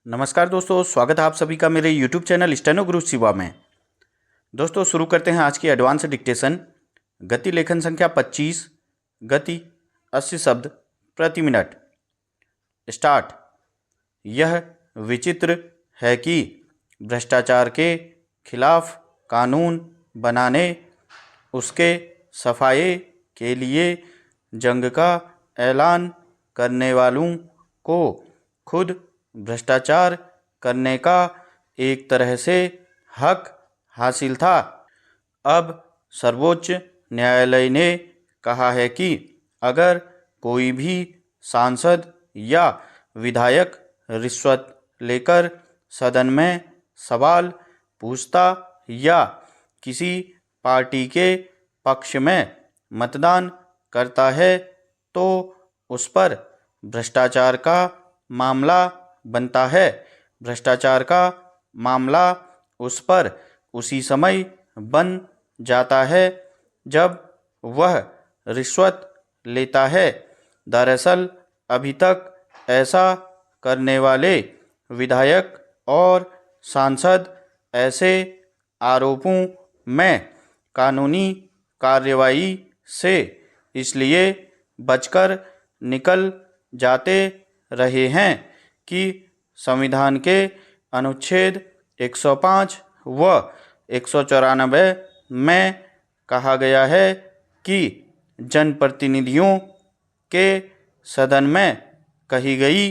नमस्कार दोस्तों, स्वागत है आप सभी का मेरे YouTube चैनल स्टेनो गुरु शिवा में। दोस्तों शुरू करते हैं आज की एडवांस डिक्टेशन। गति लेखन संख्या 25, गति 80 शब्द प्रति मिनट। स्टार्ट। यह विचित्र है कि भ्रष्टाचार के खिलाफ कानून बनाने, उसके सफाये के लिए जंग का ऐलान करने वालों को खुद भ्रष्टाचार करने का एक तरह से हक हासिल था। अब सर्वोच्च न्यायालय ने कहा है कि अगर कोई भी सांसद या विधायक रिश्वत लेकर सदन में सवाल पूछता या किसी पार्टी के पक्ष में मतदान करता है तो उस पर भ्रष्टाचार का मामला बनता है। भ्रष्टाचार का मामला उस पर उसी समय बन जाता है जब वह रिश्वत लेता है। दरअसल अभी तक ऐसा करने वाले विधायक और सांसद ऐसे आरोपों में कानूनी कार्रवाई से इसलिए बचकर निकल जाते रहे हैं कि संविधान के अनुच्छेद 105 व 194 में कहा गया है कि जनप्रतिनिधियों के सदन में कही गई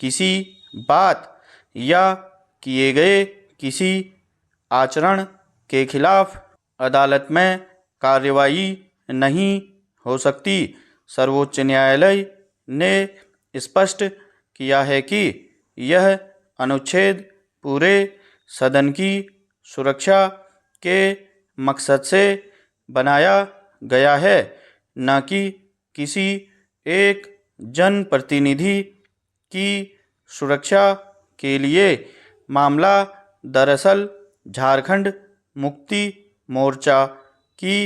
किसी बात या किए गए किसी आचरण के खिलाफ अदालत में कार्रवाई नहीं हो सकती। सर्वोच्च न्यायालय ने स्पष्ट किया है कि यह अनुच्छेद पूरे सदन की सुरक्षा के मकसद से बनाया गया है, न कि किसी एक जनप्रतिनिधि की सुरक्षा के लिए। मामला दरअसल झारखंड मुक्ति मोर्चा की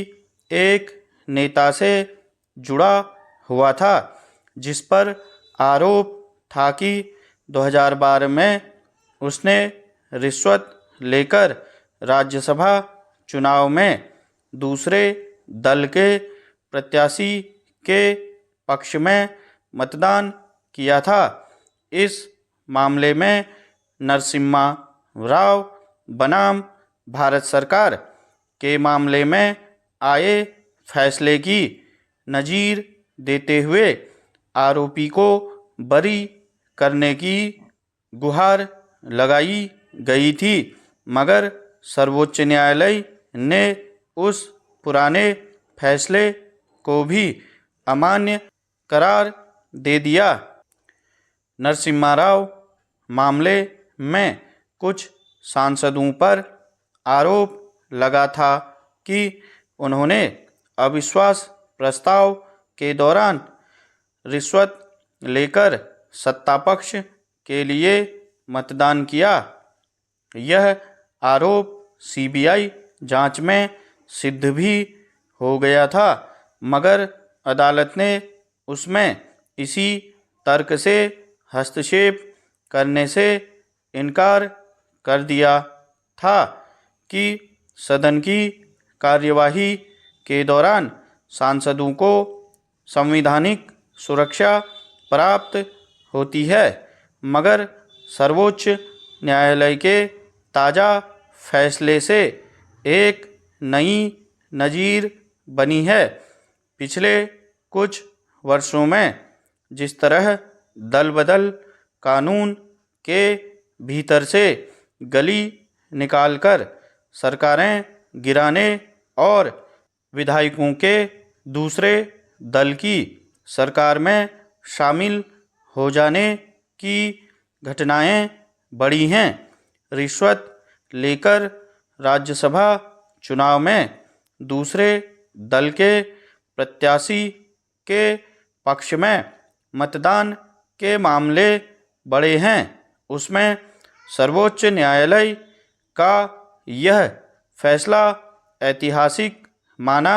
एक नेता से जुड़ा हुआ था, जिस पर आरोप था कि 2012 में उसने रिश्वत लेकर राज्यसभा चुनाव में दूसरे दल के प्रत्याशी के पक्ष में मतदान किया था। इस मामले में नरसिम्हा राव बनाम भारत सरकार के मामले में आए फैसले की नज़ीर देते हुए आरोपी को बरी करने की गुहार लगाई गई थी, मगर सर्वोच्च न्यायालय ने उस पुराने फैसले को भी अमान्य करार दे दिया। नरसिम्हा राव मामले में कुछ सांसदों पर आरोप लगा था कि उन्होंने अविश्वास प्रस्ताव के दौरान रिश्वत लेकर सत्तापक्ष के लिए मतदान किया। यह आरोप सीबीआई जांच में सिद्ध भी हो गया था, मगर अदालत ने उसमें इसी तर्क से हस्तक्षेप करने से इनकार कर दिया था कि सदन की कार्यवाही के दौरान सांसदों को संवैधानिक सुरक्षा प्राप्त होती है। मगर सर्वोच्च न्यायालय के ताज़ा फैसले से एक नई नज़ीर बनी है। पिछले कुछ वर्षों में जिस तरह दल बदल कानून के भीतर से गली निकालकर सरकारें गिराने और विधायकों के दूसरे दल की सरकार में शामिल हो जाने की घटनाएं बढ़ी हैं, रिश्वत लेकर राज्यसभा चुनाव में दूसरे दल के प्रत्याशी के पक्ष में मतदान के मामले बढ़े हैं, उसमें सर्वोच्च न्यायालय का यह फैसला ऐतिहासिक माना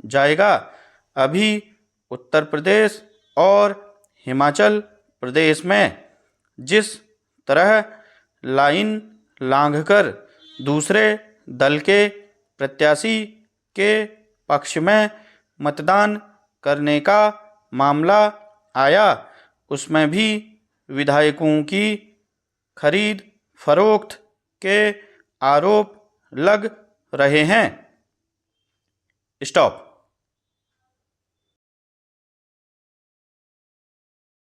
जाएगा। अभी उत्तर प्रदेश और हिमाचल प्रदेश में जिस तरह लाइन लांघकर दूसरे दल के प्रत्याशी के पक्ष में मतदान करने का मामला आया, उसमें भी विधायकों की खरीद फरोख्त के आरोप लग रहे हैं। स्टॉप।